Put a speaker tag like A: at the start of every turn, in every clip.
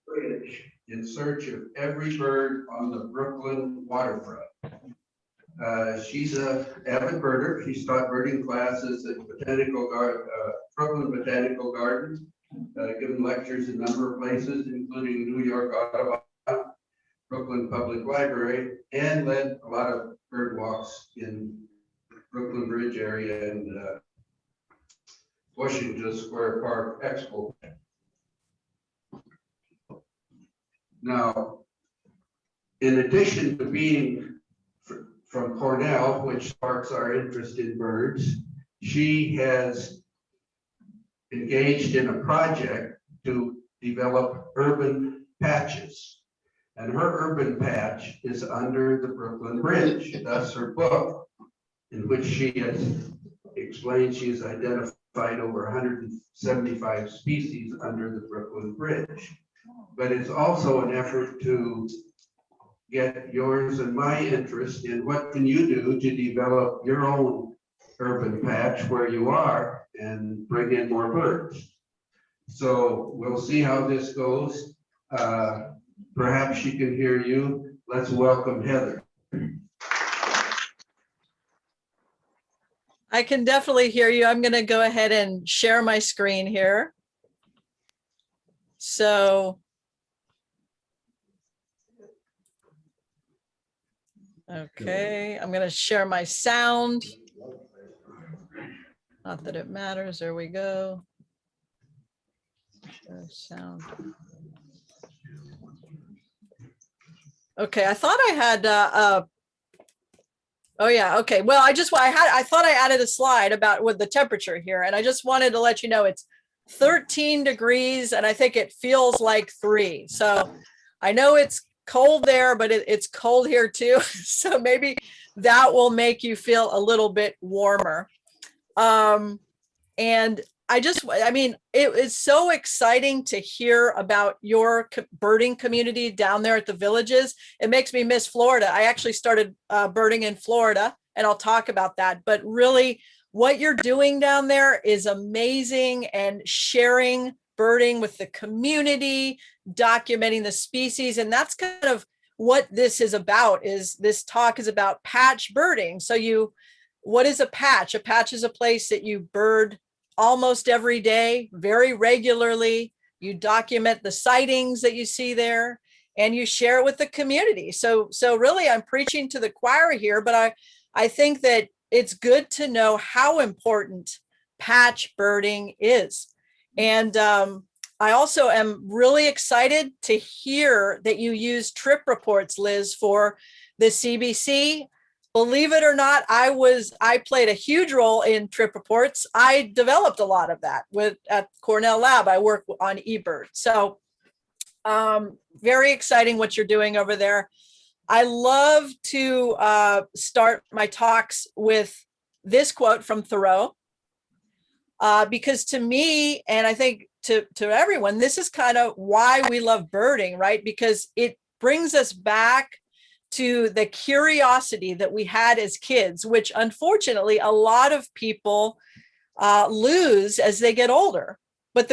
A: bridge in search of every bird on the Brooklyn waterfront. She's an avid birder. She's taught birding classes at Brooklyn Botanical Gardens, given lectures in a number of places, including New York Audubon, Brooklyn Public Library, and led a lot of bird walks in Brooklyn Bridge area and Washington Square Park Expo. Now, in addition to being from Cornell, which sparks our interest in birds, she has engaged in a project to develop urban patches. And her urban patch is under the Brooklyn Bridge. Thus her book, in which she has explained she has identified over 175 species under the Brooklyn Bridge. But it's also an effort to get yours and my interest in what can you do to develop your own urban patch where you are and bring in more birds. So we'll see how this goes. Perhaps she can hear you. Let's welcome Heather.
B: I can definitely hear you. I'm going to go ahead and share my screen here. So, okay, I'm going to share my sound. Not that it matters. There we go. Share sound. Okay, I thought I had oh yeah, okay. Well, I thought I added a slide about with the temperature here, and I just wanted to let you know it's 13 degrees and I think it feels like 3. So I know it's cold there, but it's cold here too. So maybe that will make you feel a little bit warmer. And I mean, it is so exciting to hear about your birding community down there at the villages. It makes me miss Florida. I actually started birding in Florida, and I'll talk about that. But really, what you're doing down there is amazing, and sharing birding with the community, documenting the species. And that's kind of what this is about, is this talk is about patch birding. So what is a patch? A patch is a place that you bird almost every day, very regularly. You document the sightings that you see there, and you share it with the community. So really, I'm preaching to the choir here, but I think that it's good to know how important patch birding is. And I also am really excited to hear that you use trip reports, Liz, for the CBC. Believe it or not, I played a huge role in trip reports. I developed a lot of that at Cornell Lab. I work on eBird. So very exciting what you're doing over there. I love to start my talks with this quote from Thoreau, because to me, and I think to everyone, this is kind of why we love birding, right? Because it brings us back to the curiosity that we had as kids, which unfortunately a lot of people lose as they get older. But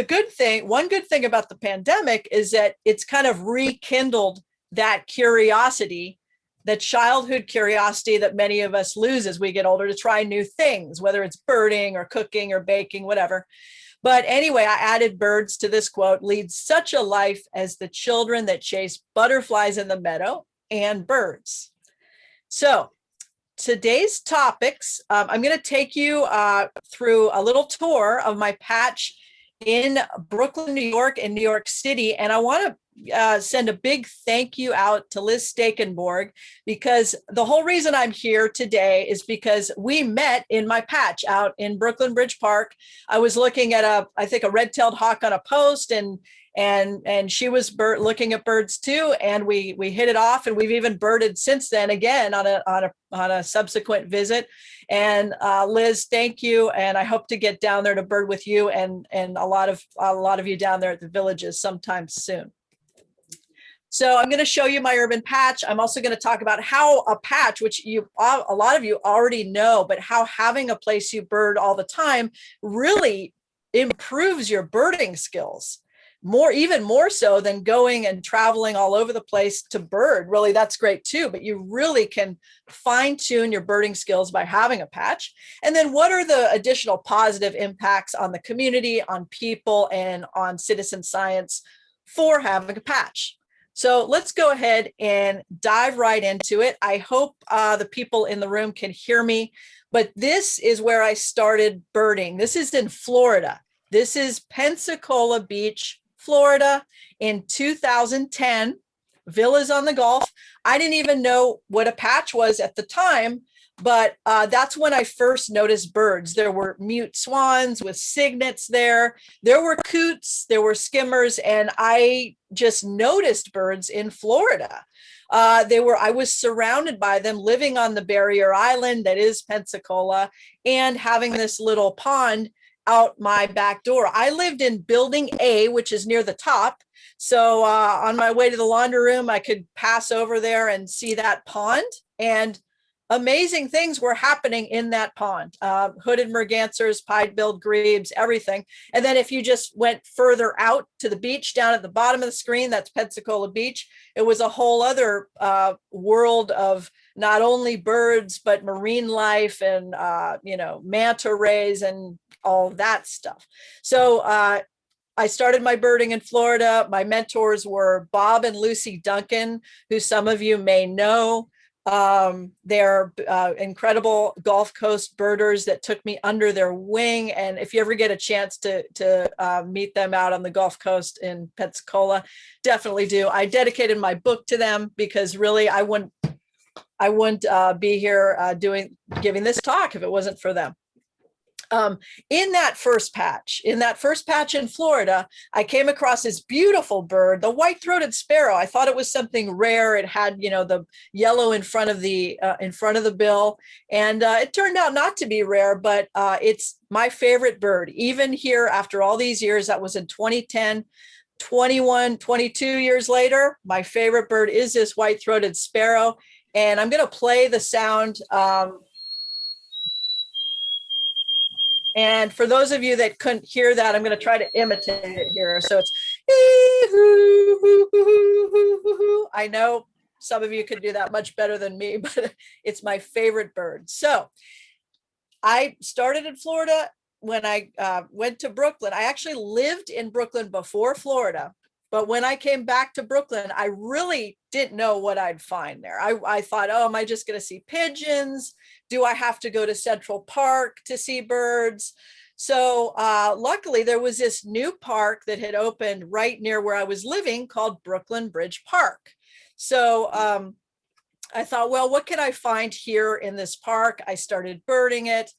B: one good thing about the pandemic is that it's kind of rekindled that curiosity, that childhood curiosity that many of us lose as we get older, to try new things, whether it's birding or cooking or baking, whatever. But anyway, I added birds to this quote: lead such a life as the children that chase butterflies in the meadow and birds. So today's topics, I'm going to take you through a little tour of my patch in Brooklyn, New York, and New York City. And I want to send a big thank you out to Liz Stekenborg, because the whole reason I'm here today is because we met in my patch out in Brooklyn Bridge Park. I was looking at I think a red-tailed hawk on a post, and she was looking at birds too, and we hit it off, and we've even birded since then again on a subsequent visit. And Liz, thank you, and I hope to get down there to bird with you and a lot of you down there at the villages sometime soon. So I'm going to show you my urban patch. I'm also going to talk about how a patch, which a lot of you already know, but how having a place you bird all the time really improves your birding skills. even more so than going and traveling all over the place to bird. Really, that's great too, but you really can fine tune your birding skills by having a patch. And then what are the additional positive impacts on the community, on people, and on citizen science for having a patch? So let's go ahead and dive right into it. I hope the people in the room can hear me, but this is where I started birding. This is in Florida. This is Pensacola Beach, Florida in 2010, Villas on the Gulf. I didn't even know what a patch was at the time, but that's when I first noticed birds. There were mute swans with cygnets there. There were coots, there were skimmers, and I just noticed birds in Florida. I was surrounded by them, living on the barrier island that is Pensacola, and having this little pond out my back door. I lived in building A, which is near the top. So on my way to the laundry room, I could pass over there and see that pond, and amazing things were happening in that pond. Hooded mergansers, pied-billed grebes, everything. And then if you just went further out to the beach down at the bottom of the screen, that's Pensacola Beach. It was a whole other world of not only birds, but marine life and, manta rays and all that stuff. So I started my birding in Florida. My mentors were Bob and Lucy Duncan, who some of you may know. They're incredible Gulf Coast birders that took me under their wing. And if you ever get a chance to meet them out on the Gulf Coast in Pensacola, definitely do. I dedicated my book to them because really I wouldn't be here giving this talk if it wasn't for them. In that first patch in Florida, I came across this beautiful bird, the white-throated sparrow. I thought it was something rare. It had, the yellow in front of the bill, and it turned out not to be rare, but it's my favorite bird. Even here, after all these years, that was in 2010, 21, 22 years later, my favorite bird is this white-throated sparrow, and I'm going to play the sound. And for those of you that couldn't hear that, I'm going to try to imitate it here. So it's, I know some of you could do that much better than me, but it's my favorite bird. So I started in Florida. When I went to Brooklyn, I actually lived in Brooklyn before Florida. But when I came back to Brooklyn, I really didn't know what I'd find there. I thought, oh, am I just going to see pigeons? Do I have to go to Central Park to see birds? So luckily, there was this new park that had opened right near where I was living called Brooklyn Bridge Park. So I thought, well, what can I find here in this park? I started birding it.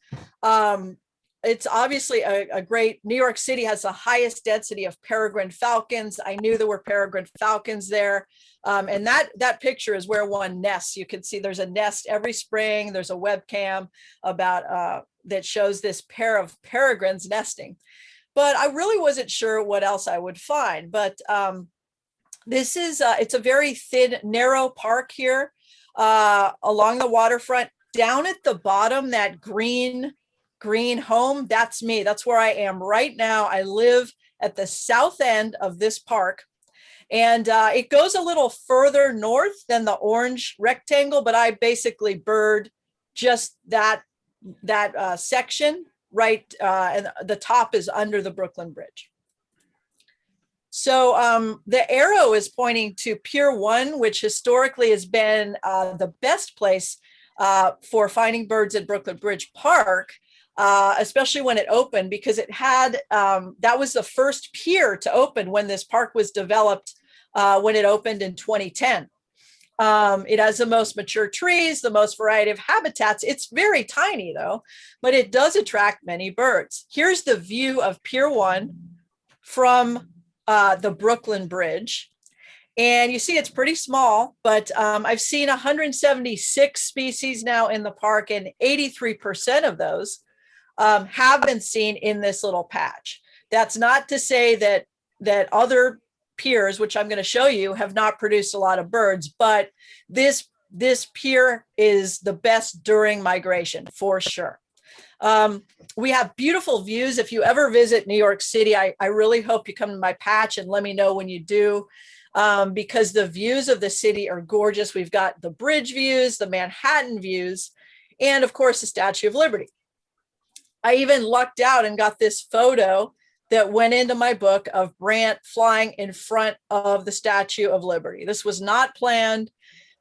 B: It's obviously a great, New York City has the highest density of peregrine falcons. I knew there were peregrine falcons there. And that picture is where one nests. You can see there's a nest every spring. There's a webcam about that shows this pair of peregrines nesting. But I really wasn't sure what else I would find. But this is, it's a very thin, narrow park here along the waterfront. Down at the bottom, that green home, that's me. That's where I am right now. I live at the south end of this park, and it goes a little further north than the orange rectangle, but I basically bird just that section right, and the top is under the Brooklyn Bridge. So the arrow is pointing to Pier 1, which historically has been the best place for finding birds at Brooklyn Bridge Park. Especially when it opened, because it had, that was the first pier to open when this park was developed, when it opened in 2010. It has the most mature trees, the most variety of habitats. It's very tiny though, but it does attract many birds. Here's the view of Pier 1 from the Brooklyn Bridge. And you see it's pretty small, but I've seen 176 species now in the park, and 83% of those have been seen in this little patch. That's not to say that other piers, which I'm going to show you, have not produced a lot of birds, but this pier is the best during migration for sure. We have beautiful views. If you ever visit New York City, I really hope you come to my patch and let me know when you do, because the views of the city are gorgeous. We've got the bridge views, the Manhattan views, and of course, the Statue of Liberty. I even lucked out and got this photo that went into my book of Brant flying in front of the Statue of Liberty. This was not planned,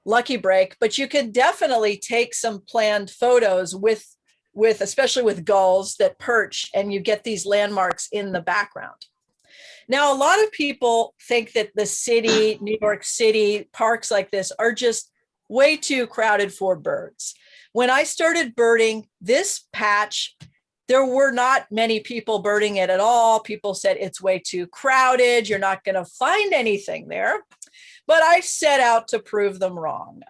B: lucky break, but you could definitely take some planned photos with especially with gulls that perch, and you get these landmarks in the background. Now, a lot of people think that the city, New York City, parks like this are just way too crowded for birds. When I started birding this patch, there were not many people birding it at all. People said it's way too crowded. You're not going to find anything there. But I set out to prove them wrong.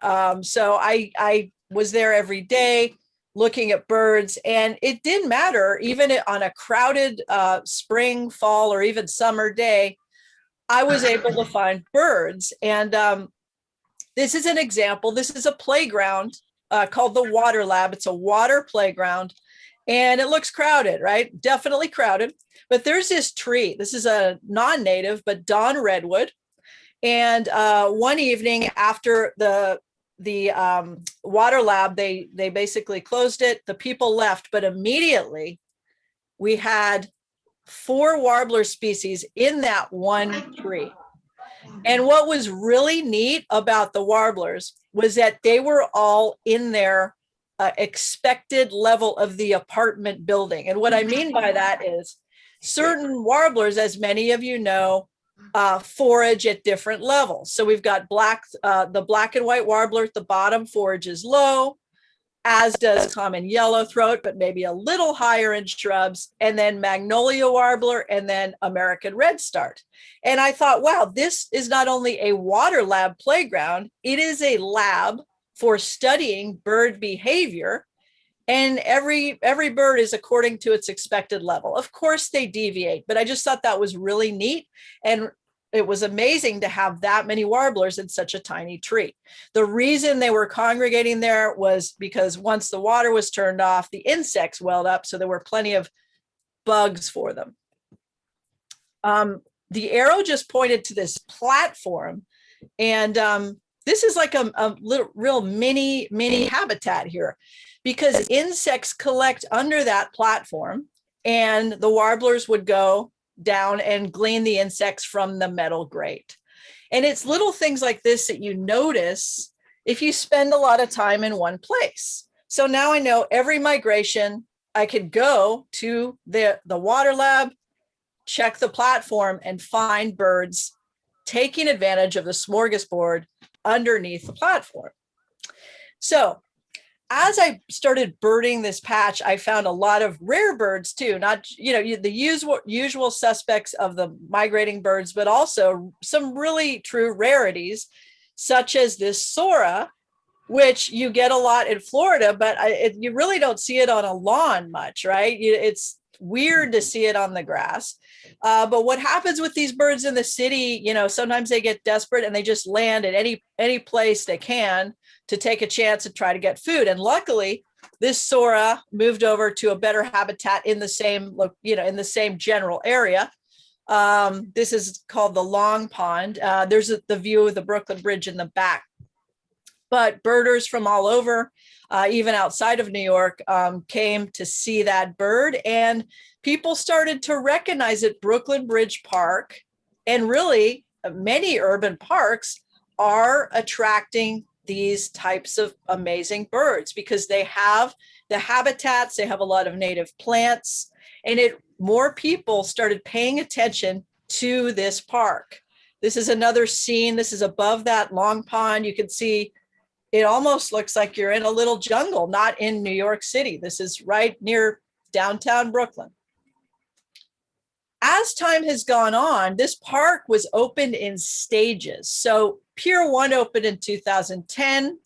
B: So I was there every day looking at birds, and it didn't matter. Even on a crowded spring, fall, or even summer day, I was able to find birds. And this is an example. This is a playground called the Water Lab. It's a water playground. And it looks crowded, right? Definitely crowded. But there's this tree. This is a non-native, but Dawn Redwood. And one evening after the Water Lab, they basically closed it. The people left, but immediately we had 4 warbler species in that one tree. And what was really neat about the warblers was that they were all in their expected level of the apartment building. And what I mean by that is certain warblers, as many of you know, forage at different levels. So we've got the black and white warbler at the bottom forages low, as does common yellowthroat, but maybe a little higher in shrubs, and then magnolia warbler, and then American redstart. And I thought, wow, this is not only a water lab playground, it is a lab for studying bird behavior, and every bird is according to its expected level. Of course they deviate, but I just thought that was really neat, and it was amazing to have that many warblers in such a tiny tree. The reason they were congregating there was because once the water was turned off, the insects welled up, so there were plenty of bugs for them. The arrow just pointed to this platform, and this is like a little real mini habitat here, because insects collect under that platform, and the warblers would go down and glean the insects from the metal grate. And it's little things like this that you notice if you spend a lot of time in one place. So now I know every migration, I could go to the water lab, check the platform, and find birds taking advantage of the smorgasbord underneath the platform. So as I started birding this patch, I found a lot of rare birds too, not, the usual suspects of the migrating birds, but also some really true rarities, such as this sora, which you get a lot in Florida, but you really don't see it on a lawn much, right? It's weird to see it on the grass. But what happens with these birds in the city, sometimes they get desperate and they just land at any place they can to take a chance and try to get food. And luckily, this sora moved over to a better habitat in the same general area. This is called the Long Pond. There's the view of the Brooklyn Bridge in the back. But birders from all over, even outside of New York, came to see that bird, and people started to recognize that Brooklyn Bridge Park, and really many urban parks, are attracting these types of amazing birds because they have the habitats, they have a lot of native plants, and more people started paying attention to this park. This is another scene. This is above that Long Pond. You can see it almost looks like you're in a little jungle, not in New York City. This is right near downtown Brooklyn. As time has gone on, this park was opened in stages. So Pier 1 opened in 2010,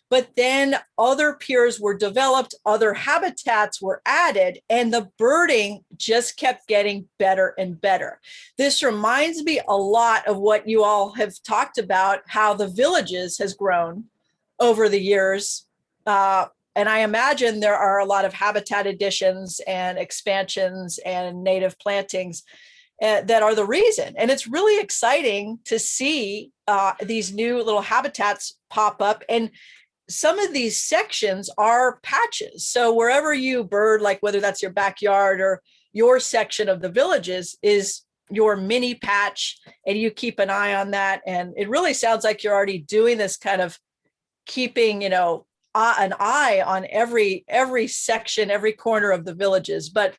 B: but then other piers were developed, other habitats were added, and the birding just kept getting better and better. This reminds me a lot of what you all have talked about, how the Villages has grown over the years. and I imagine there are a lot of habitat additions and expansions and native plantings that are the reason. And it's really exciting to see these new little habitats pop up. And some of these sections are patches. So wherever you bird, like whether that's your backyard or your section of the villages is your mini patch, and you keep an eye on that. And it really sounds like you're already doing this kind of keeping, you know, an eye on every section, every corner of the villages. But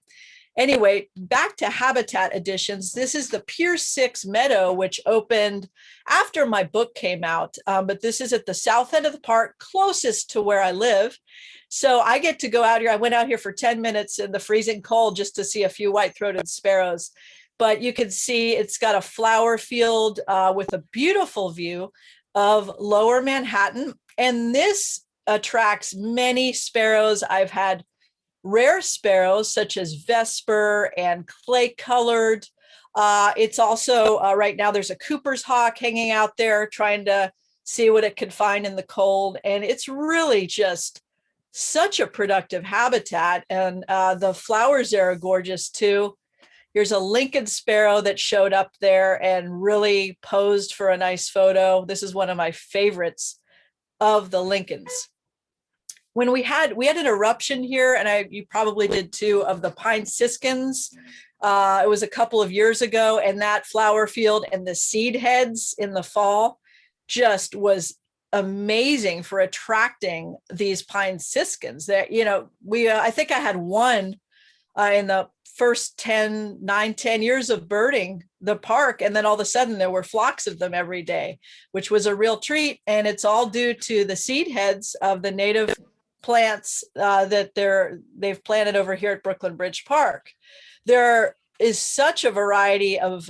B: anyway, back to habitat additions. This is the Pier 6 Meadow, which opened after my book came out. But this is at the south end of the park, closest to where I live. So I get to go out here. I went out here for 10 minutes in the freezing cold just to see a few white-throated sparrows. But you can see it's got a flower field with a beautiful view of Lower Manhattan. And this attracts many sparrows. I've had rare sparrows such as Vesper and clay colored. It's also right now there's a Cooper's hawk hanging out there trying to see what it could find in the cold. And it's really just such a productive habitat. And the flowers there are gorgeous too. Here's a Lincoln sparrow that showed up there and really posed for a nice photo. This is one of my favorites of the Lincolns. When we had an eruption here, and you probably did too, of the pine siskins. It was a couple of years ago, and that flower field and the seed heads in the fall just was amazing for attracting these pine siskins. That, you know, I think I had one in the first 10 years of birding the park, and then all of a sudden there were flocks of them every day, which was a real treat. And it's all due to the seed heads of the native plants that they've planted over here at Brooklyn Bridge Park. There is such a variety of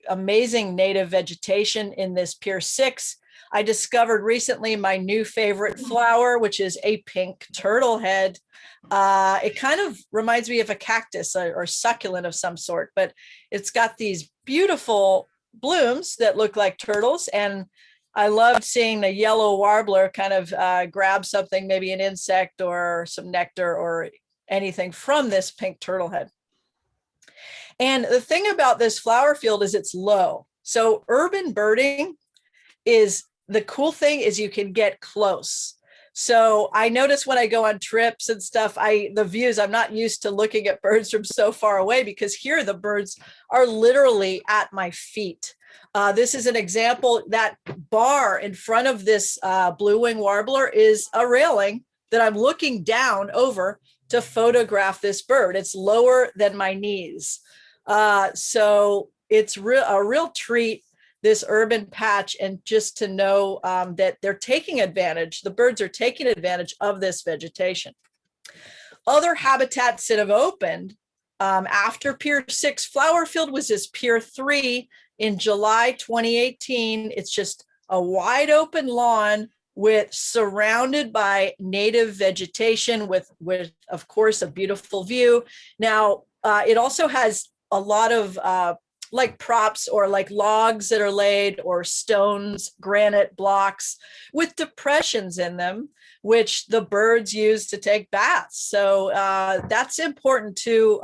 B: amazing native vegetation in this Pier 6. I discovered recently my new favorite flower, which is a pink turtle head. It kind of reminds me of a cactus or succulent of some sort, but it's got these beautiful blooms that look like turtles. And I loved seeing the yellow warbler kind of grab something, maybe an insect or some nectar or anything from this pink turtle head. And the thing about this flower field is it's low. So urban birding is the cool thing is you can get close. So I notice when I go on trips and stuff, the views, I'm not used to looking at birds from so far away, because here the birds are literally at my feet. This is an example. That bar in front of this blue-winged warbler is a railing that I'm looking down over to photograph this bird. It's lower than my knees. So it's a real treat, this urban patch, and just to know that they're taking advantage, the birds are taking advantage of this vegetation. Other habitats that have opened after Pier 6 flower field was this Pier 3 in July 2018. It's just a wide open lawn surrounded by native vegetation with of course a beautiful view. Now it also has a lot of like props or like logs that are laid, or stones, granite blocks with depressions in them, which the birds use to take baths. So that's important too.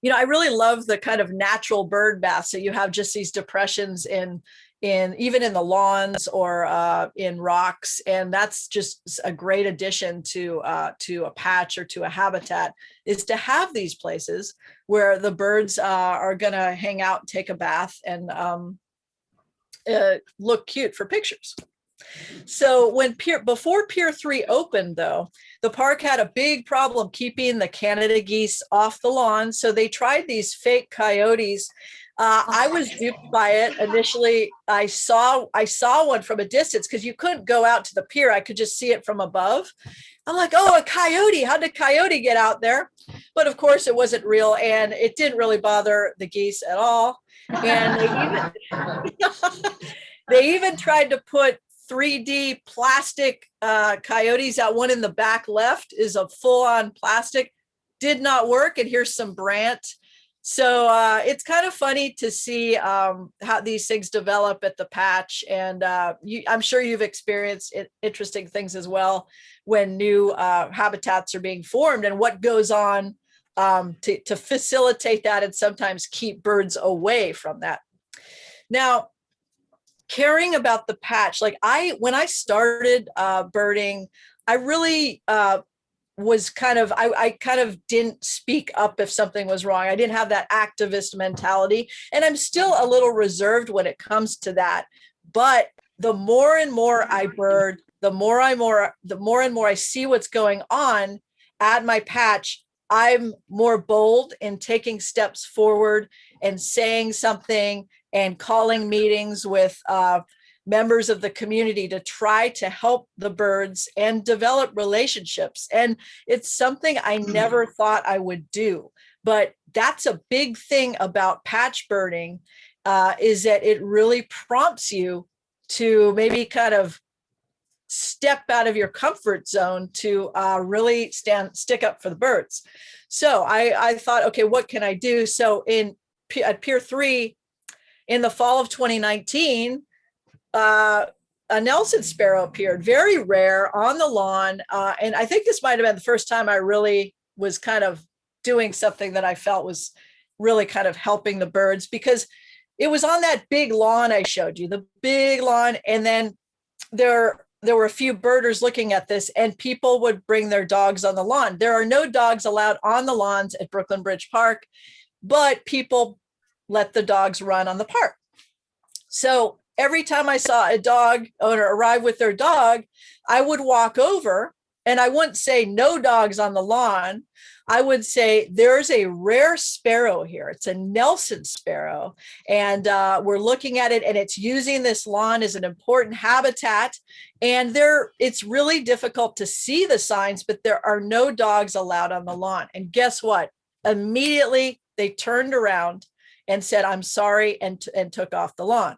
B: You know, I really love the kind of natural bird baths. So you have just these depressions in even in the lawns or in rocks, and that's just a great addition to a patch or to a habitat, is to have these places where the birds are going to hang out and take a bath and look cute for pictures. So before Pier 3 opened, though, the park had a big problem keeping the Canada geese off the lawn. So they tried these fake coyotes. I was duped by it initially. I saw one from a distance because you couldn't go out to the pier. I could just see it from above. I'm like, oh, a coyote. How did a coyote get out there? But of course, it wasn't real, and it didn't really bother the geese at all. And they even tried to put 3D plastic coyotes out. One in the back left is a full-on plastic. Did not work. And here's some Brant. So it's kind of funny to see how these things develop at the patch. And I'm sure you've experienced interesting things as well when new habitats are being formed and what goes on to facilitate that and sometimes keep birds away from that. Now, caring about the patch, like when I started birding, I really was kind of, I kind of didn't speak up if something was wrong. I didn't have that activist mentality, and I'm still a little reserved when it comes to that. But the more and more I bird, the more and more I see what's going on at my patch, I'm more bold in taking steps forward and saying something and calling meetings with members of the community to try to help the birds and develop relationships. And it's something I never thought I would do. But that's a big thing about patch birding, is that it really prompts you to maybe kind of step out of your comfort zone to really stick up for the birds. So I thought, okay, what can I do? So at Pier 3 in the fall of 2019, a Nelson sparrow appeared, very rare, on the lawn. And I think this might have been the first time I really was kind of doing something that I felt was really kind of helping the birds, because it was on that big lawn I showed you, the big lawn. And then there were a few birders looking at this, and people would bring their dogs on the lawn. There are no dogs allowed on the lawns at Brooklyn Bridge Park, but people let the dogs run on the park. So every time I saw a dog owner arrive with their dog, I would walk over, and I wouldn't say no dogs on the lawn. I would say, there's a rare sparrow here. It's a Nelson sparrow. And we're looking at it, and it's using this lawn as an important habitat. And it's really difficult to see the signs, but there are no dogs allowed on the lawn. And guess what? Immediately they turned around and said, I'm sorry, and took off the lawn.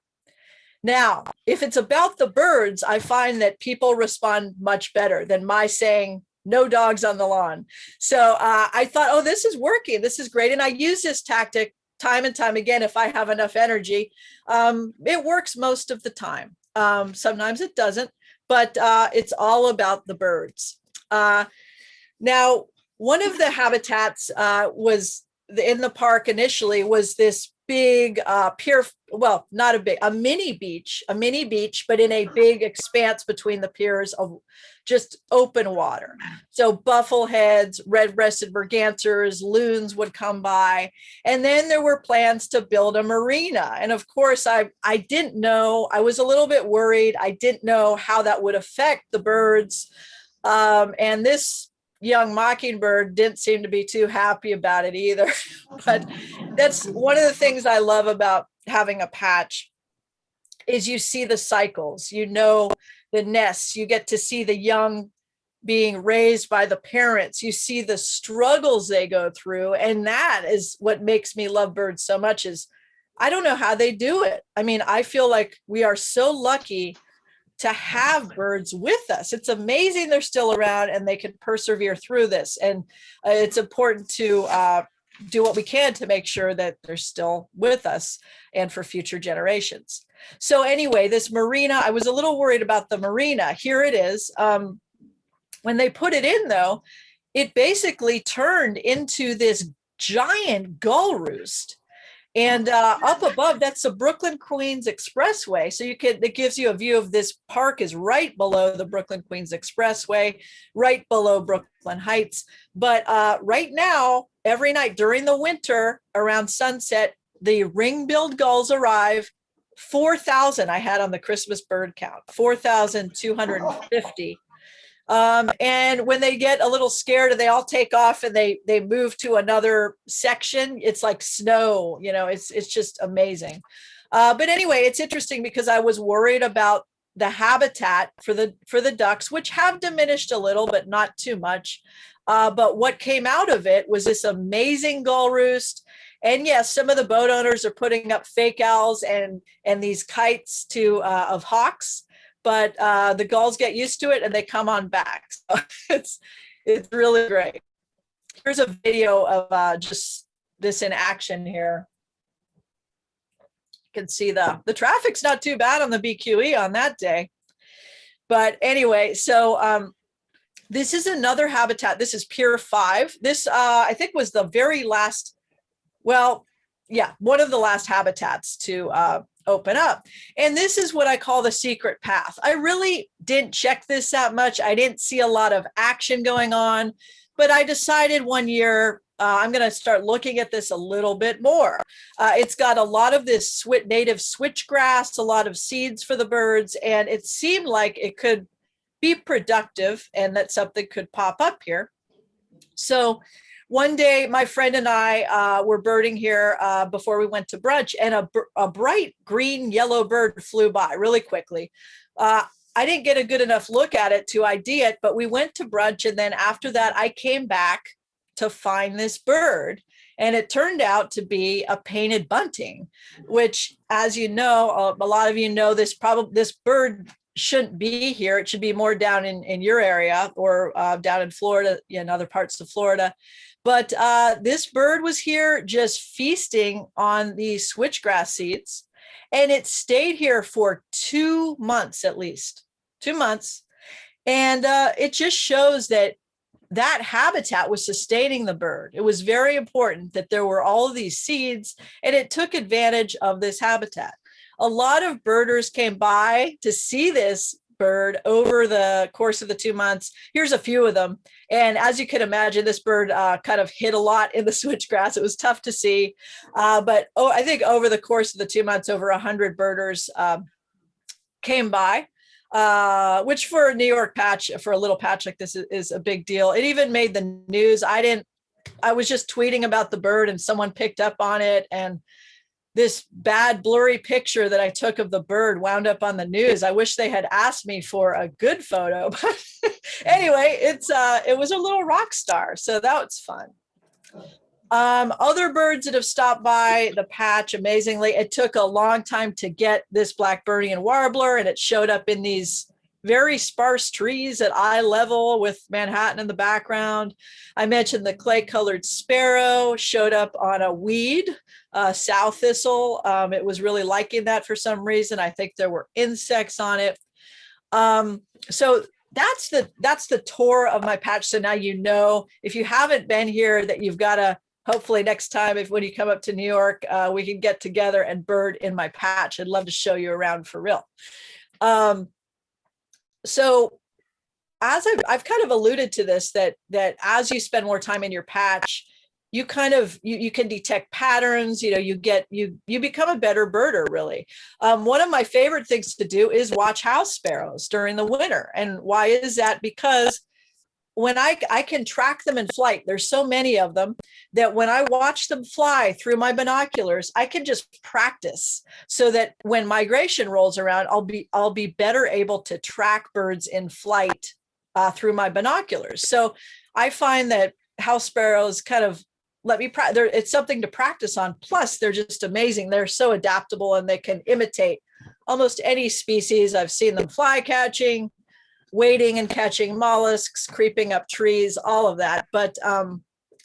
B: Now, if it's about the birds, I find that people respond much better than my saying no dogs on the lawn. So I thought, oh, this is working. This is great. And I use this tactic time and time again if I have enough energy. It works most of the time. Sometimes it doesn't, but it's all about the birds. Now, one of the habitats was in the park initially was this big pier, well, not a mini beach, but in a big expanse between the piers of just open water. So buffleheads, red-breasted mergansers, loons would come by. And then there were plans to build a marina. And of course, I didn't know, I was a little bit worried. I didn't know how that would affect the birds. And this young mockingbird didn't seem to be too happy about it either. But that's one of the things I love about having a patch, is you see the cycles, you know, the nests, you get to see the young being raised by the parents, you see the struggles they go through. And that is what makes me love birds so much. Is I don't know how they do it. I mean, I feel like we are so lucky to have birds with us. It's amazing they're still around and they can persevere through this. And it's important to do what we can to make sure that they're still with us and for future generations. So anyway, this marina, I was a little worried about the marina. Here it is. When they put it in, though, it basically turned into this giant gull roost. And up above, that's the Brooklyn Queens Expressway. So it gives you a view of this park is right below the Brooklyn Queens Expressway, right below Brooklyn Heights. But right now, every night during the winter around sunset, the ring-billed gulls arrive. 4,000 I had on the Christmas bird count, 4,250. And when they get a little scared, they all take off and they move to another section. It's like snow, you know, it's just amazing. But anyway, it's interesting because I was worried about the habitat for the ducks, which have diminished a little, but not too much. But what came out of it was this amazing gull roost. And yes, some of the boat owners are putting up fake owls and these kites of hawks. But the gulls get used to it and they come on back. So it's really great. Here's a video of just this in action here. You can see the traffic's not too bad on the BQE on that day. But anyway, so this is another habitat. This is Pier 5. This, I think, was the very last, well, yeah, one of the last habitats to open up. And this is what I call the secret path. I really didn't check this that much. I didn't see a lot of action going on, but I decided one year I'm going to start looking at this a little bit more. It's got a lot of this native switchgrass, a lot of seeds for the birds, and it seemed like it could be productive and that something could pop up here. So one day, my friend and I were birding here before we went to brunch, and a bright green yellow bird flew by really quickly. I didn't get a good enough look at it to ID it, but we went to brunch, and then after that, I came back to find this bird, and it turned out to be a painted bunting, which, as you know, a lot of you know, this bird shouldn't be here. It should be more down in your area or down in Florida, in other parts of Florida. But this bird was here just feasting on these switchgrass seeds, and it stayed here for 2 months, at least 2 months. And it just shows that habitat was sustaining the bird. It was very important that there were all of these seeds, and it took advantage of this habitat. A lot of birders came by to see this bird over the course of the 2 months. Here's a few of them. And as you can imagine, this bird kind of hid a lot in the switchgrass. It was tough to see. But I think over the course of the 2 months, over 100 birders came by, which for a New York patch, for a little patch like this is a big deal. It even made the news. I was just tweeting about the bird and someone picked up on it, and this bad blurry picture that I took of the bird wound up on the news. I wish they had asked me for a good photo, but anyway, it was a little rock star. So that was fun. Other birds that have stopped by the patch, amazingly, it took a long time to get this Blackburnian warbler, and it showed up in these very sparse trees at eye level with Manhattan in the background. I mentioned the clay-colored sparrow showed up on a weed, sow thistle. It was really liking that for some reason. I think there were insects on it. So that's the tour of my patch. So now you know, if you haven't been here, that you've got to, hopefully next time, when you come up to New York, we can get together and bird in my patch. I'd love to show you around for real. So as I've kind of alluded to this, that as you spend more time in your patch, you kind of, you can detect patterns, you become a better birder, really. One of my favorite things to do is watch house sparrows during the winter. And why is that? Because when I can track them in flight, there's so many of them that when I watch them fly through my binoculars, I can just practice so that when migration rolls around, I'll be better able to track birds in flight through my binoculars. So I find that house sparrows kind of let me practice. It's something to practice on. Plus, they're just amazing. They're so adaptable, and they can imitate almost any species. I've seen them fly catching, wading and catching mollusks, creeping up trees, all of that. But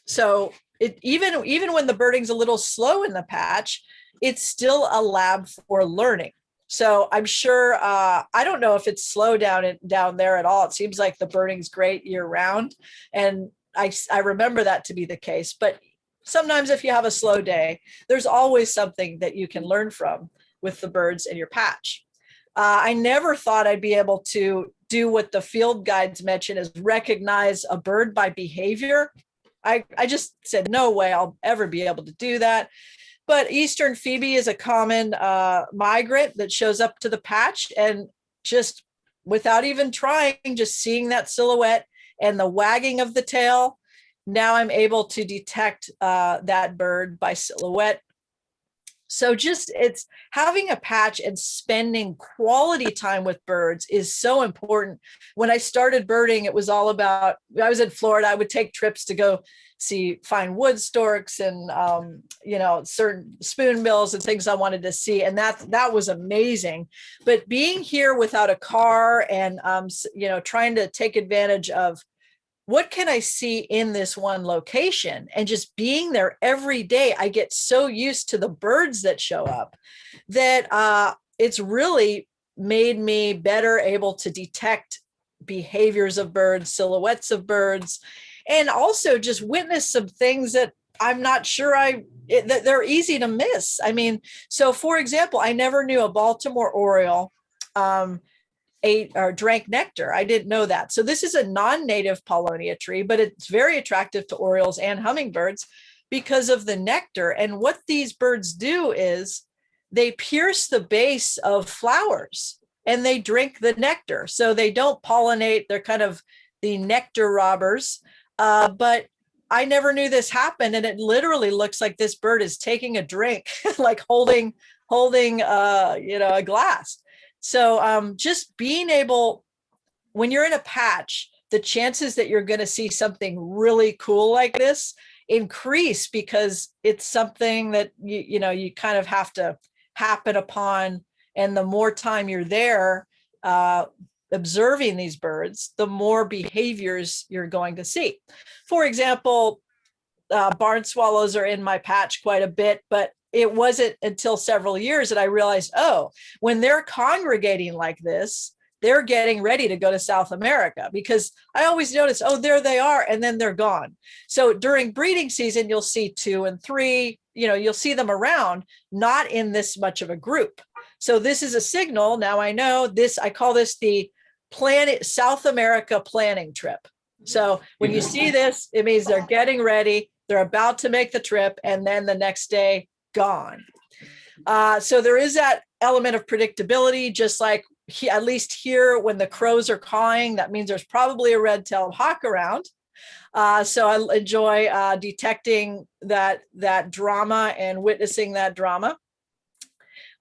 B: so even when the birding's a little slow in the patch, it's still a lab for learning. So I'm sure, I don't know if it's slow down there at all. It seems like the birding's great year round. And I remember that to be the case. But sometimes if you have a slow day, there's always something that you can learn from with the birds in your patch. I never thought I'd be able to do what the field guides mention is recognize a bird by behavior. I just said, no way I'll ever be able to do that. But Eastern phoebe is a common migrant that shows up to the patch, and just without even trying, just seeing that silhouette and the wagging of the tail, now I'm able to detect that bird by silhouette. So just it's having a patch and spending quality time with birds is so important. When I started birding, it was all about, I was in Florida, I would take trips to go find wood storks and, certain spoonbills and things I wanted to see. And that was amazing. But being here without a car and, trying to take advantage of what can I see in this one location? And just being there every day, I get so used to the birds that show up that it's really made me better able to detect behaviors of birds, silhouettes of birds, and also just witness some things that I'm not sure that they're easy to miss. I mean, so for example, I never knew a Baltimore Oriole ate or drank nectar. I didn't know that. So this is a non-native Paulownia tree, but it's very attractive to orioles and hummingbirds because of the nectar. And what these birds do is they pierce the base of flowers and they drink the nectar. So they don't pollinate. They're kind of the nectar robbers. But I never knew this happened. And it literally looks like this bird is taking a drink, like holding a glass. So just being able, when you're in a patch, the chances that you're going to see something really cool like this increase because it's something that you kind of have to happen upon. And the more time you're there observing these birds, the more behaviors you're going to see. For example, barn swallows are in my patch quite a bit, but it wasn't until several years that I realized, oh, when they're congregating like this, they're getting ready to go to South America, because I always notice, oh, there they are, and then they're gone. So during breeding season, you'll see 2 and 3, you'll see them around, not in this much of a group. So this is a signal. Now I know this, I call this the South America planning trip. So when you see this, it means they're getting ready, they're about to make the trip, and then the next day, gone. So there is that element of predictability, just like at least here when the crows are cawing, that means there's probably a red-tailed hawk around. So I enjoy detecting that drama and witnessing that drama.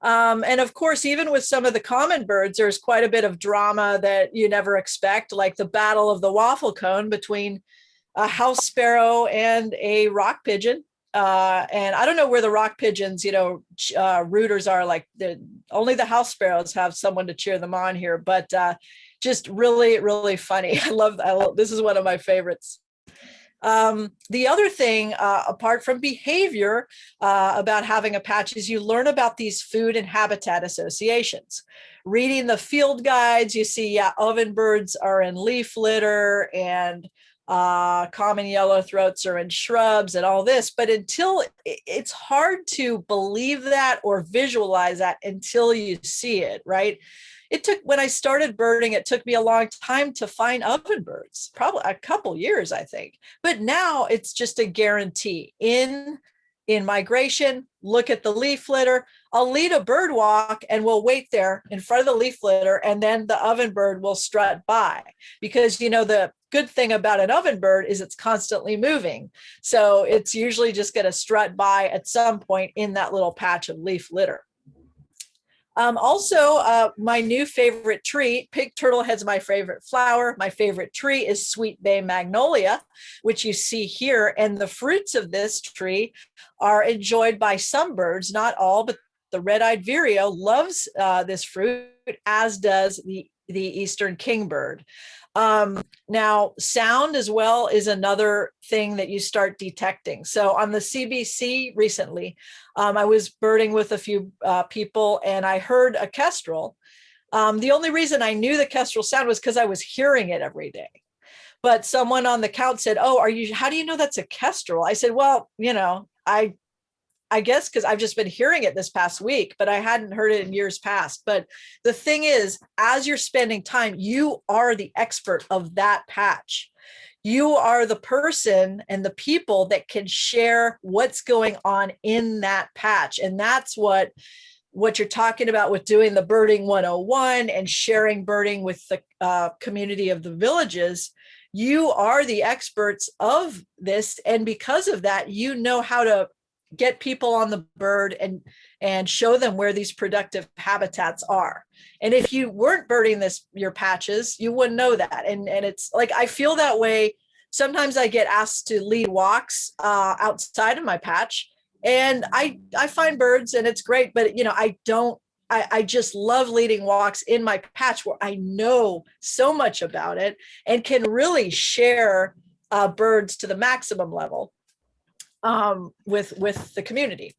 B: And of course, even with some of the common birds, there's quite a bit of drama that you never expect, like the battle of the waffle cone between a house sparrow and a rock pigeon. And I don't know where the rock pigeons, rooters are. Like only the house sparrows have someone to cheer them on here, but just really, really funny. I love this is one of my favorites. The other thing, apart from behavior about having a patch, is you learn about these food and habitat associations. Reading the field guides, you see, ovenbirds are in leaf litter, and common yellowthroats are in shrubs and all this, but it's hard to believe that or visualize that until you see it, right? When I started birding, it took me a long time to find ovenbirds, probably a couple years, I think. But now it's just a guarantee. In migration, look at the leaf litter. I'll lead a bird walk and we'll wait there in front of the leaf litter, and then the ovenbird will strut by, because the good thing about an ovenbird is it's constantly moving. So it's usually just going to strut by at some point in that little patch of leaf litter. Also, my new favorite tree, pig turtlehead's my favorite flower. My favorite tree is sweet bay magnolia, which you see here. And the fruits of this tree are enjoyed by some birds, not all, but the red-eyed vireo loves this fruit, as does the eastern kingbird. Now, sound as well is another thing that you start detecting. So on the CBC recently, I was birding with a few people, and I heard a kestrel. The only reason I knew the kestrel sound was because I was hearing it every day. But someone on the count said, "Oh, how do you know that's a kestrel?" I said, "Well, I guess because I've just been hearing it this past week, but I hadn't heard it in years past." But the thing is, as you're spending time, you are the expert of that patch. You are the person and the people that can share what's going on in that patch. And that's what you're talking about with doing the Birding 101 and sharing birding with the community of the villages. You are the experts of this. And because of that, you know how to get people on the bird and show them where these productive habitats are. And if you weren't birding your patches, you wouldn't know that. And it's like, I feel that way. Sometimes I get asked to lead walks outside of my patch, and I find birds and it's great, but I I just love leading walks in my patch where I know so much about it and can really share birds to the maximum level with the community.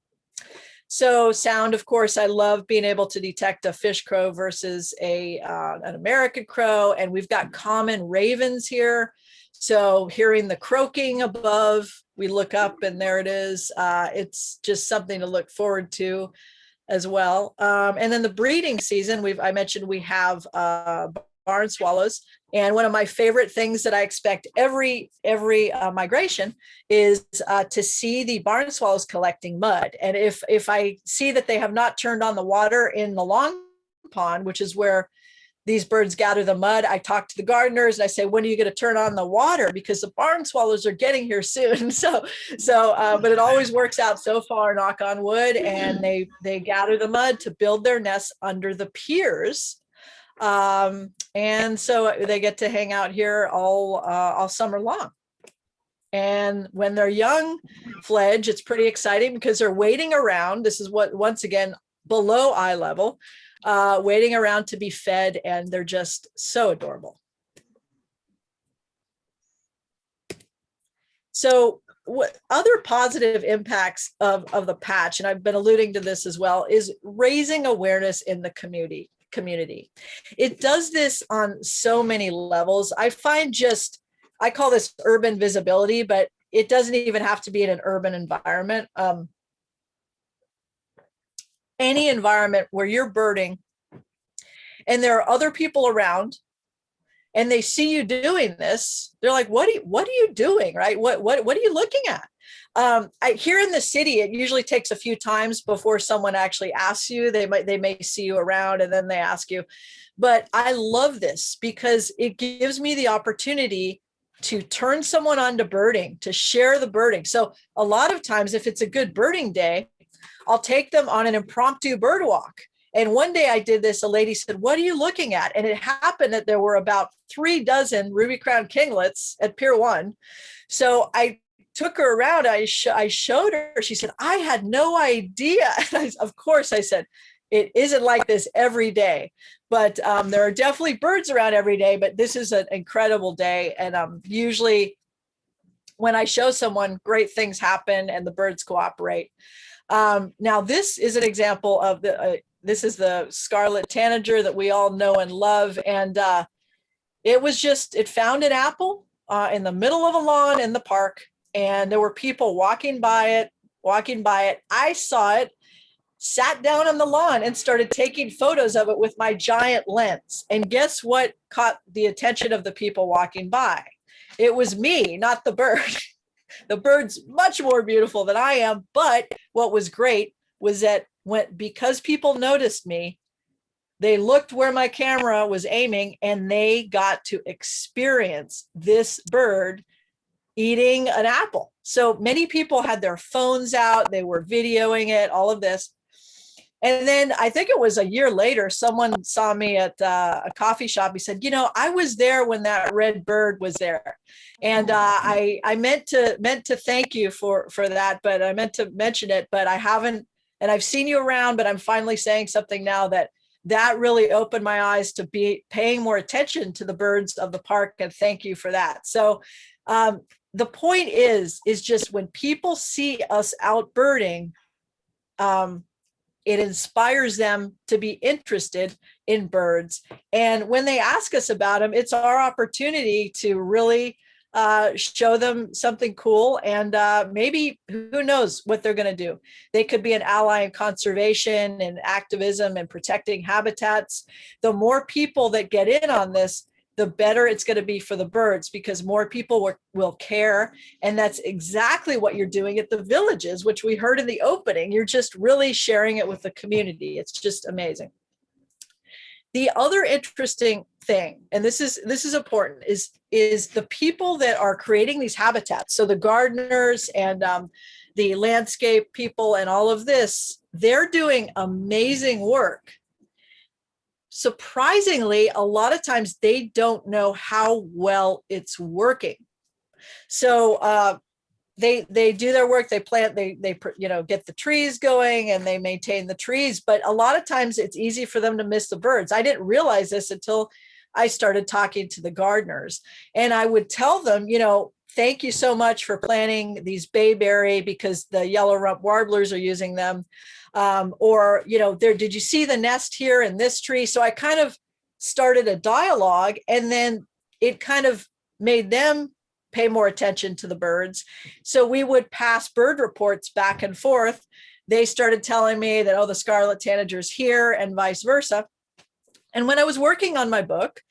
B: So sound, of course, I love being able to detect a fish crow versus an American crow. And we've got common ravens here. So hearing the croaking above, we look up and there it is. It's just something to look forward to as well. And then the breeding season, I mentioned we have barn swallows. And one of my favorite things that I expect every migration is to see the barn swallows collecting mud. And if I see that they have not turned on the water in the long pond, which is where these birds gather the mud, I talk to the gardeners and I say, when are you going to turn on the water? Because the barn swallows are getting here soon. But it always works out so far, knock on wood, and they gather the mud to build their nests under the piers. And so they get to hang out here all summer long. And when they're young fledge, it's pretty exciting because they're waiting around. This is what, once again, below eye level, waiting around to be fed, and they're just so adorable. So what other positive impacts of the patch, and I've been alluding to this as well, is raising awareness in the community. It does this on so many levels. I find I call this urban visibility, but it doesn't even have to be in an urban environment. Any environment where you're birding and there are other people around and they see you doing this, they're like, what are you doing? Right? What are you looking at? Here in the city, it usually takes a few times before someone actually asks you. They may see you around and then they ask you. But I love this because it gives me the opportunity to turn someone on to birding, to share the birding. So a lot of times, if it's a good birding day, I'll take them on an impromptu bird walk. And one day I did this, a lady said, what are you looking at? And it happened that there were about 3 dozen ruby-crowned kinglets at Pier 1. So I took her around, I showed her, she said, I had no idea. And of course I said, it isn't like this every day, but there are definitely birds around every day, but this is an incredible day. And usually when I show someone, great things happen and the birds cooperate. Now this is an example of this is the scarlet tanager that we all know and love. And it found an apple in the middle of a lawn in the park. And there were people walking by it. I saw it, sat down on the lawn and started taking photos of it with my giant lens. And guess what caught the attention of the people walking by? It was me, not the bird. The bird's much more beautiful than I am. But what was great was that because people noticed me, they looked where my camera was aiming and they got to experience this bird eating an apple. So many people had their phones out, they were videoing it, all of this. And then I think it was a year later, someone saw me at a coffee shop. He said, I was there when that red bird was there. And I meant to thank you for that, but I meant to mention it, but I haven't, and I've seen you around, but I'm finally saying something now that really opened my eyes to be paying more attention to the birds of the park. And thank you for that. So the point is just when people see us out birding, it inspires them to be interested in birds. And when they ask us about them, it's our opportunity to really show them something cool. And maybe, who knows what they're going to do. They could be an ally in conservation and activism and protecting habitats. The more people that get in on this, the better it's going to be for the birds, because more people will care. And that's exactly what you're doing at the villages, which we heard in the opening. You're just really sharing it with the community. It's just amazing. The other interesting thing, and this is important, is the people that are creating these habitats. So the gardeners and the landscape people and all of this, they're doing amazing work. Surprisingly, a lot of times they don't know how well it's working. So they do their work, they plant, they get the trees going and they maintain the trees, but a lot of times it's easy for them to miss the birds. I didn't realize this until I started talking to the gardeners, and I would tell them, thank you so much for planting these bayberry because the yellow rump warblers are using them. Or, did you see the nest here in this tree? So I kind of started a dialogue, and then it kind of made them pay more attention to the birds. So we would pass bird reports back and forth. They started telling me that, oh, the scarlet tanager's here, and vice versa. And when I was working on my book,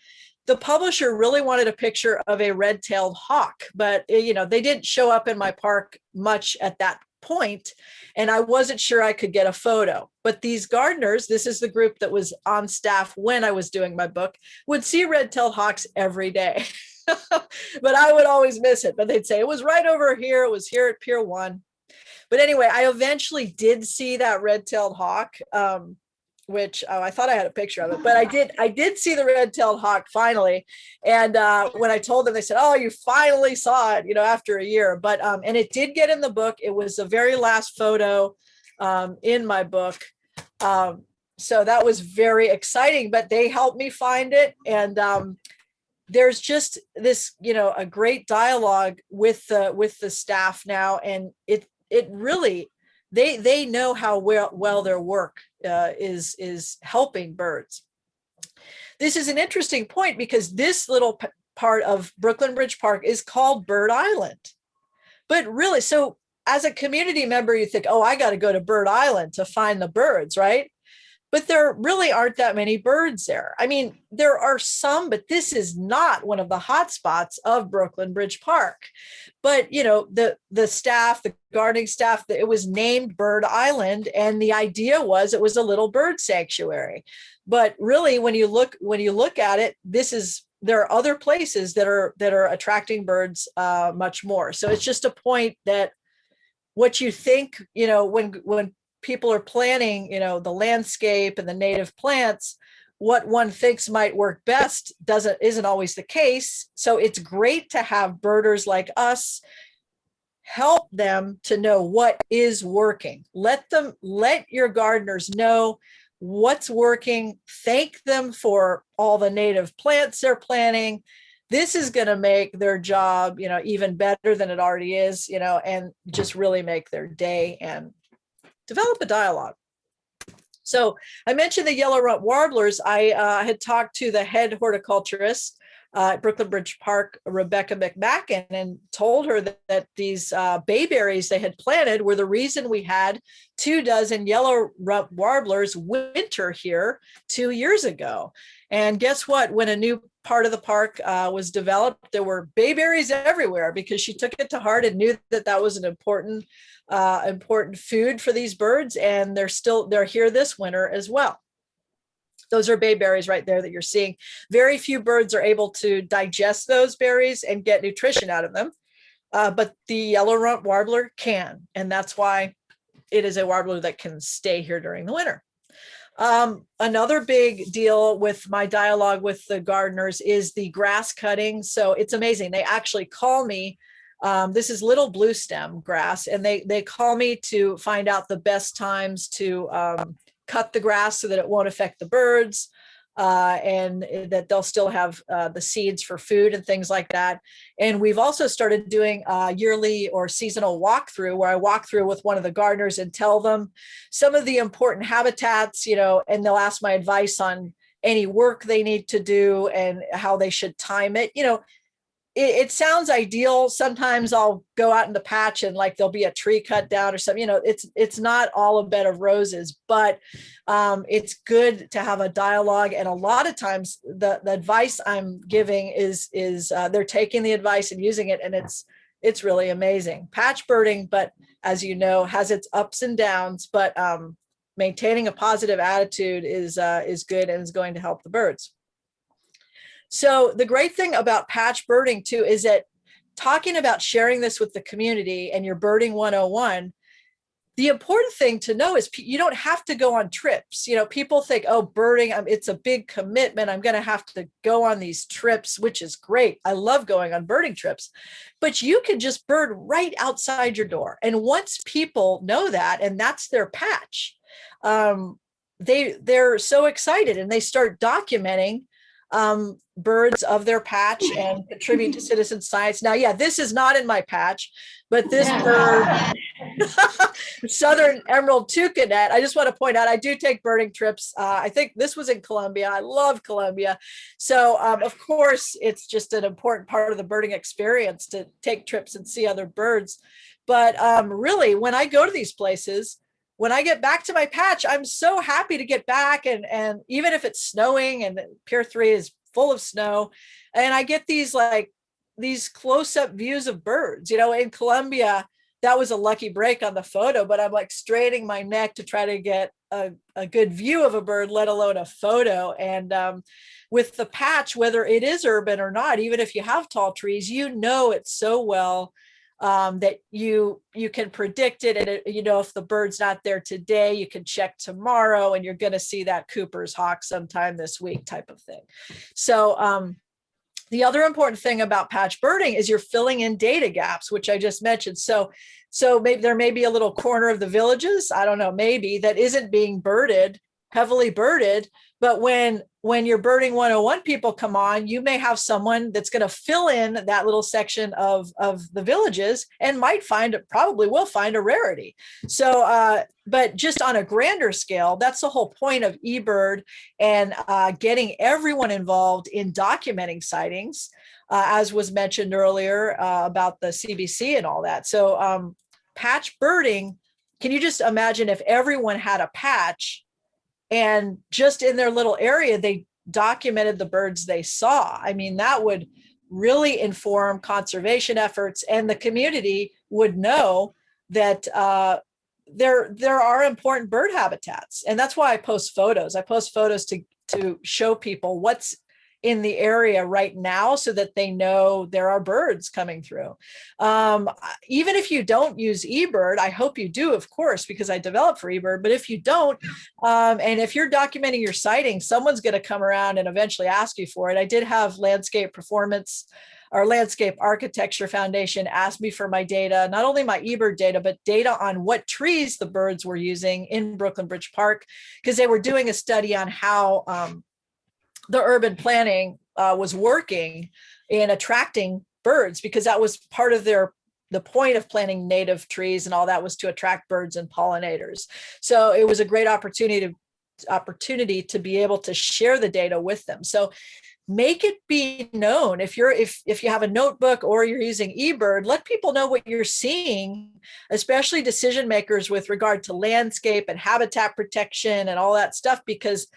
B: the publisher really wanted a picture of a red-tailed hawk, but they didn't show up in my park much at that point, and I wasn't sure I could get a photo. But these gardeners, this is the group that was on staff when I was doing my book, would see red-tailed hawks every day. But I would always miss it. But they'd say, it was right over here. It was here at Pier 1. But anyway, I eventually did see that red-tailed hawk, which I thought I had a picture of it, but I did see the red-tailed hawk finally. And when I told them, they said, oh, you finally saw it, after a year. But and it did get in the book. It was the very last photo in my book. So that was very exciting, but they helped me find it. And there's just this, a great dialogue with the staff now. And it really, they know how well their work is helping birds. This is an interesting point because this little part of Brooklyn Bridge Park is called Bird Island. But really, so as a community member, you think, oh, I got to go to Bird Island to find the birds, right? But there really aren't that many birds there. I mean, there are some, but this is not one of the hot spots of Brooklyn Bridge Park. But, the staff, the gardening staff, it was named Bird Island. And the idea was it was a little bird sanctuary. But really, when you look at it, there are other places that are attracting birds much more. So it's just a point that what you think, when people are planning, the landscape and the native plants, what one thinks might work best isn't always the case. So it's great to have birders like us help them to know what is working. Let your gardeners know what's working. Thank them for all the native plants they're planting. This is going to make their job, even better than it already is, and just really make their day and develop a dialogue. So I mentioned the yellow rump warblers. I had talked to the head horticulturist at Brooklyn Bridge Park, Rebecca McMacken, and told her that these bayberries they had planted were the reason we had 24 yellow rump warblers winter here 2 years ago. And guess what? When a new part of the park was developed, there were bayberries everywhere because she took it to heart and knew that was an important food for these birds. And they're here this winter as well. Those are bayberries right there that you're seeing. Very few birds are able to digest those berries and get nutrition out of them. But the yellow rump warbler can, and that's why it is a warbler that can stay here during the winter. Another big deal with my dialogue with the gardeners is the grass cutting. So it's amazing. They actually call me. This is little blue stem grass, and they call me to find out the best times to cut the grass so that it won't affect the birds, and that they'll still have the seeds for food and things like that. And we've also started doing a yearly or seasonal walkthrough where I walk through with one of the gardeners and tell them some of the important habitats, and they'll ask my advice on any work they need to do and how they should time it. It sounds ideal. Sometimes I'll go out in the patch and there'll be a tree cut down or something. It's not all a bed of roses, but it's good to have a dialogue. And a lot of times the advice I'm giving is they're taking the advice and using it, and it's really amazing. Patch birding, but as you know, has its ups and downs. But maintaining a positive attitude is good and is going to help the birds. So the great thing about patch birding too is that talking about sharing this with the community and your birding 101, the important thing to know is you don't have to go on trips. You know, people think, oh, birding, it's a big commitment. I'm going to have to go on these trips, which is great. I love going on birding trips, but you can just bird right outside your door. And once people know that, and that's their patch, they're so excited and they start documenting birds of their patch and contribute to citizen science. Now, yeah, this is not in my patch, but this bird, Southern Emerald Toucanet, I just want to point out, I do take birding trips. I think this was in Colombia. I love Colombia. So of course, it's just an important part of the birding experience to take trips and see other birds. But really, when I go to these places, when I get back to my patch, I'm so happy to get back. And even if it's snowing and Pier 3 is full of snow, and I get these close-up views of birds. You know, in Colombia, that was a lucky break on the photo, but I'm like straining my neck to try to get a good view of a bird, let alone a photo. And with the patch, whether it is urban or not, even if you have tall trees, you know it so well that you can predict it. And you know, if the bird's not there today, you can check tomorrow and you're going to see that Cooper's hawk sometime this week type of thing. So the other important thing about patch birding is you're filling in data gaps, which I just mentioned. So maybe there may be a little corner of the villages, I don't know, maybe that isn't being birded, heavily birded, but when your birding 101 people come on, you may have someone that's going to fill in that little section of the villages and probably will find a rarity. So, but just on a grander scale, that's the whole point of eBird and getting everyone involved in documenting sightings, as was mentioned earlier about the CBC and all that. So patch birding, can you just imagine if everyone had a patch and just in their little area, they documented the birds they saw? I mean, that would really inform conservation efforts, and the community would know that there are important bird habitats. And that's why I post photos. I post photos to show people what's in the area right now so that they know there are birds coming through. Even if you don't use eBird, I hope you do, of course, because I developed for eBird, but if you don't, and if you're documenting your sighting, someone's going to come around and eventually ask you for it. I did have Landscape Performance or Landscape Architecture Foundation ask me for my data, not only my eBird data, but data on what trees the birds were using in Brooklyn Bridge Park, because they were doing a study on how the urban planning was working in attracting birds, because that was part of the point of planting native trees and all that was to attract birds and pollinators. So it was a great opportunity to be able to share the data with them. So make it be known. If you have a notebook or you're using eBird, let people know what you're seeing, especially decision makers with regard to landscape and habitat protection and all that stuff, because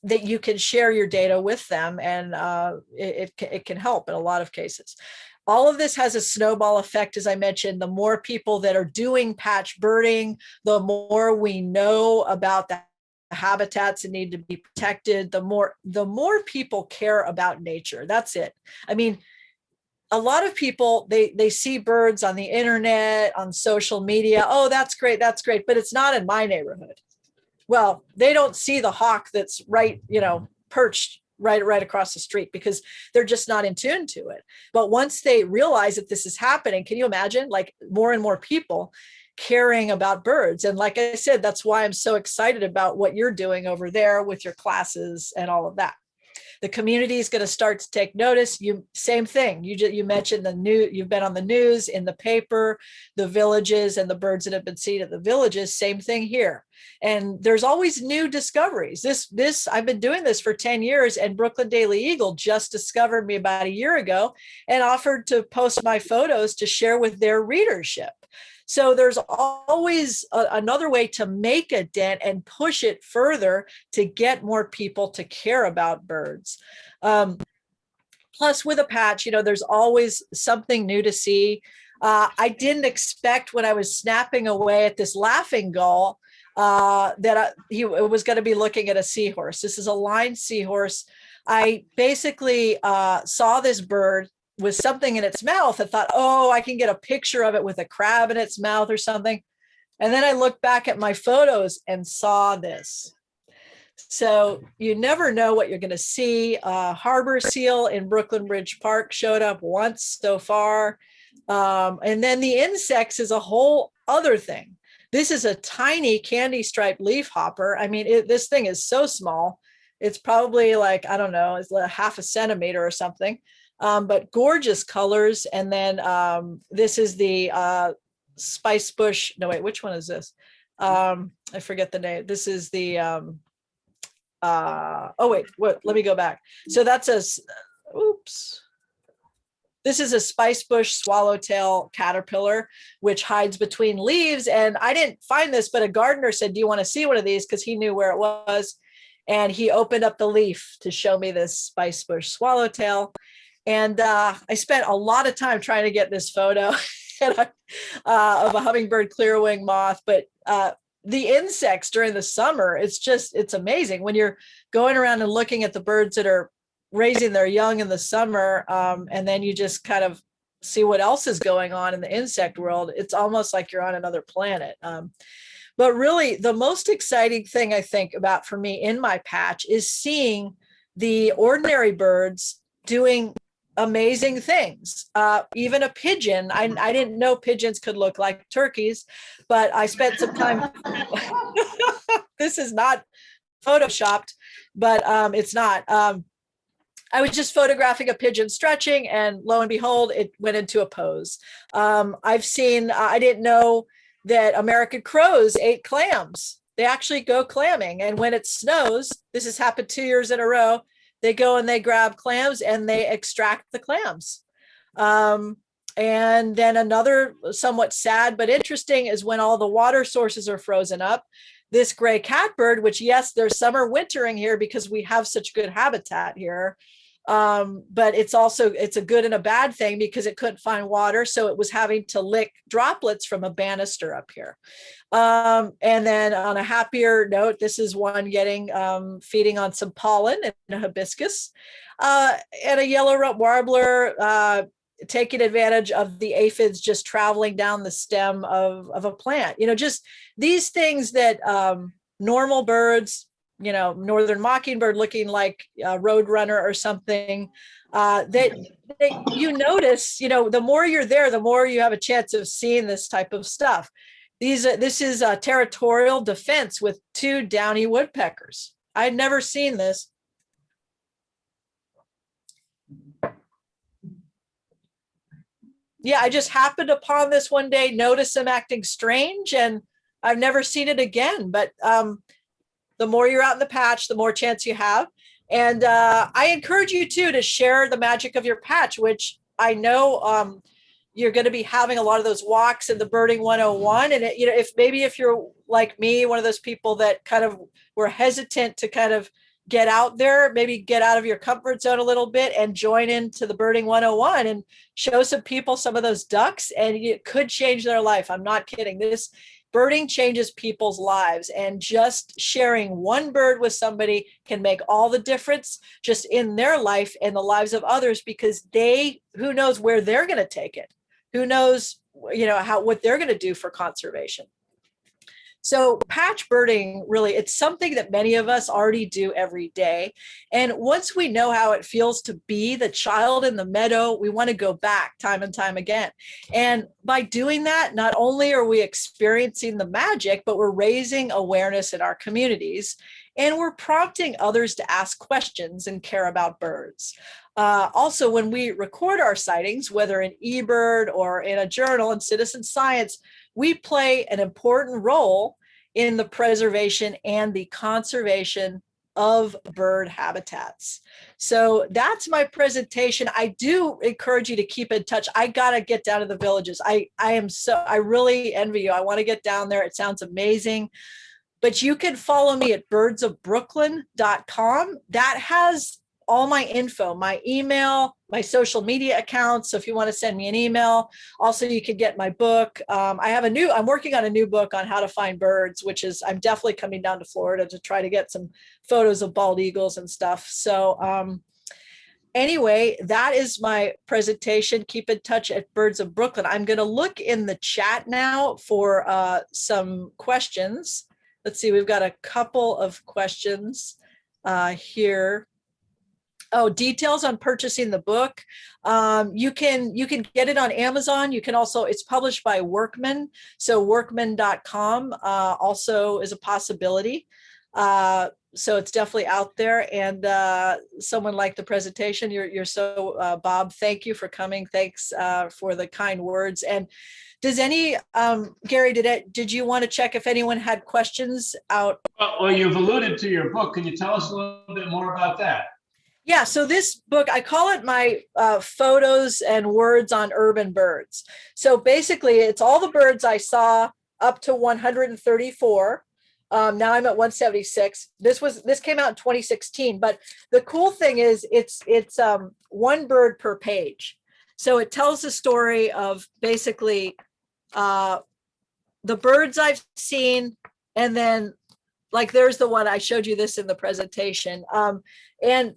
B: that you can share your data with them, and it can help in a lot of cases. All of this has a snowball effect. As I mentioned, the more people that are doing patch birding, the more we know about the habitats that need to be protected, the more people care about nature. That's it. I mean, a lot of people, they see birds on the internet, on social media. Oh, that's great, but it's not in my neighborhood. Well, they don't see the hawk that's right, perched right across the street, because they're just not in tune to it. But once they realize that this is happening, can you imagine, like, more and more people caring about birds? And like I said, that's why I'm so excited about what you're doing over there with your classes and all of that. The community is going to start to take notice. Same thing. You mentioned you've been on the news, in the paper, the villages and the birds that have been seen at the villages. Same thing here. And there's always new discoveries. I've been doing this for 10 years, and Brooklyn Daily Eagle just discovered me about a year ago and offered to post my photos to share with their readership. So there's always another way to make a dent and push it further to get more people to care about birds. Plus, with a patch, there's always something new to see. I didn't expect, when I was snapping away at this laughing gull, that he was going to be looking at a seahorse. This is a lined seahorse. I basically saw this bird with something in its mouth and thought, oh, I can get a picture of it with a crab in its mouth or something. And then I looked back at my photos and saw this. So you never know what you're going to see. Harbor seal in Brooklyn Bridge Park showed up once so far. And then the insects is a whole other thing. This is a tiny candy striped leaf hopper. I mean, this thing is so small. It's probably like, I don't know, it's like half a centimeter or something, but gorgeous colors. And then this is the spice bush. No, wait, which one is this? I forget the name. This is the, oh wait, what? Let me go back. So that's oops. This is a spice bush swallowtail caterpillar, which hides between leaves. And I didn't find this, but a gardener said, do you want to see one of these? Because he knew where it was. And he opened up the leaf to show me this spice bush swallowtail. And I spent a lot of time trying to get this photo of a hummingbird clearwing moth. But the insects during the summer, it's amazing when you're going around and looking at the birds that are raising their young in the summer, and then you just kind of see what else is going on in the insect world. It's almost like you're on another planet. But really, the most exciting thing I think about for me in my patch is seeing the ordinary birds doing amazing things. Even a pigeon. I didn't know pigeons could look like turkeys, but I spent some time. This is not photoshopped, but it's not. I was just photographing a pigeon stretching, and lo and behold, it went into a pose. I've seen, I didn't know that American crows ate clams. They actually go clamming. And when it snows, this has happened 2 years in a row, they go and they grab clams and they extract the clams. And then another somewhat sad but interesting is when all the water sources are frozen up, this gray catbird, which yes, there's summer wintering here because we have such good habitat here. But it's a good and a bad thing because it couldn't find water. So it was having to lick droplets from a banister up here. And then on a happier note, this is one getting, feeding on some pollen and a hibiscus, and a yellow-rump warbler, taking advantage of the aphids just traveling down the stem of a plant. Just these things that normal birds, northern mockingbird looking like a roadrunner or something, that you notice, the more you're there, the more you have a chance of seeing this type of stuff. This is a territorial defense with 2 downy woodpeckers. I'd never seen this. Yeah, I just happened upon this one day, noticed them acting strange, and I've never seen it again. But the more you're out in the patch, the more chance you have. And I encourage you too to share the magic of your patch, which I know you're going to be having a lot of those walks in the Birding 101. And if you're like me, one of those people that kind of were hesitant to kind of get out there, maybe get out of your comfort zone a little bit and join into the Birding 101 and show some people some of those ducks, and it could change their life. I'm not kidding. This birding changes people's lives, and just sharing one bird with somebody can make all the difference just in their life and the lives of others, because who knows where they're going to take it? Who knows, what they're going to do for conservation. So patch birding, really, it's something that many of us already do every day. And once we know how it feels to be the child in the meadow, we want to go back time and time again. And by doing that, not only are we experiencing the magic, but we're raising awareness in our communities. And we're prompting others to ask questions and care about birds. Also, when we record our sightings, whether in eBird or in a journal in Citizen Science, we play an important role in the preservation and the conservation of bird habitats. So that's my presentation. I do encourage you to keep in touch. I got to get down to the villages. I really envy you. I want to get down there. It sounds amazing. But you can follow me at birdsofbrooklyn.com. That has all my info, my email, my social media accounts. So if you want to send me an email, also you can get my book. I'm working on a new book on how to find birds, I'm definitely coming down to Florida to try to get some photos of bald eagles and stuff. So anyway, that is my presentation. Keep in touch at Birds of Brooklyn. I'm going to look in the chat now for some questions. Let's see, we've got a couple of questions here. Oh, details on purchasing the book. You can get it on Amazon. You can also, it's published by Workman. So workman.com also is a possibility. So it's definitely out there, and someone liked the presentation. You're so, Bob, thank you for coming. Thanks for the kind words. And does any, Gary, did you want to check if anyone had questions out?
C: Well, you've alluded to your book. Can you tell us a little bit more about that?
B: Yeah, so this book, I call it my photos and words on urban birds. So basically, it's all the birds I saw up to 134. Now I'm at 176. This came out in 2016, but the cool thing is it's one bird per page. So it tells the story of basically the birds I've seen, and then like there's the one I showed you this in the presentation. And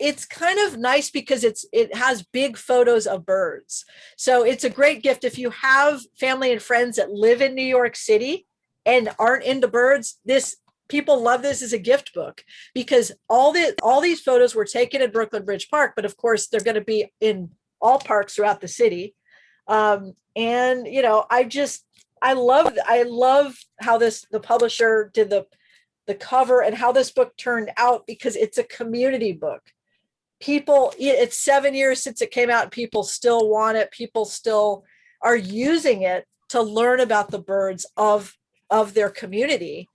B: it's kind of nice because it has big photos of birds. So it's a great gift if you have family and friends that live in New York City and aren't into birds. People love this as a gift book because all these photos were taken at Brooklyn Bridge Park, but of course they're going to be in all parks throughout the city. And you know, I love how the publisher did the cover and how this book turned out, because it's a community book. It's 7 years since it came out, and people still want it. People still are using it to learn about the birds of their community.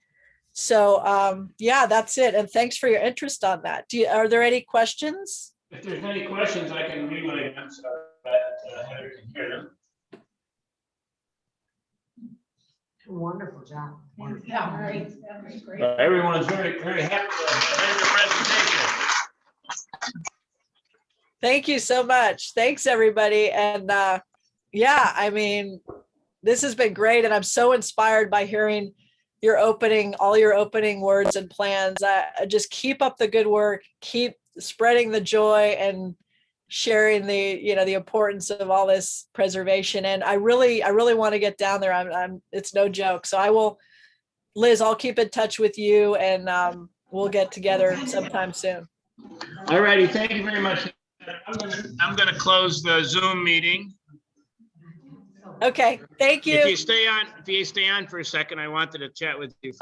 B: So yeah, that's it. And thanks for your interest on that. Are there any questions?
C: If there's any questions, I can relay them so that Heather can hear them.
D: Wonderful job.
E: Yeah, great. That was great.
C: Everyone's very, very happy to hear the presentation.
B: Thank you so much. Thanks, everybody. And yeah, I mean, this has been great. And I'm so inspired by hearing all your opening words and plans. I just keep up the good work, keep spreading the joy and sharing the importance of all this preservation. And I really want to get down there. It's no joke. So I will, Liz, I'll keep in touch with you, and we'll get together sometime soon.
C: All righty. Thank you very much. I'm going to close the Zoom meeting.
B: Okay. Thank you.
C: If you stay on for a second, I wanted to chat with you.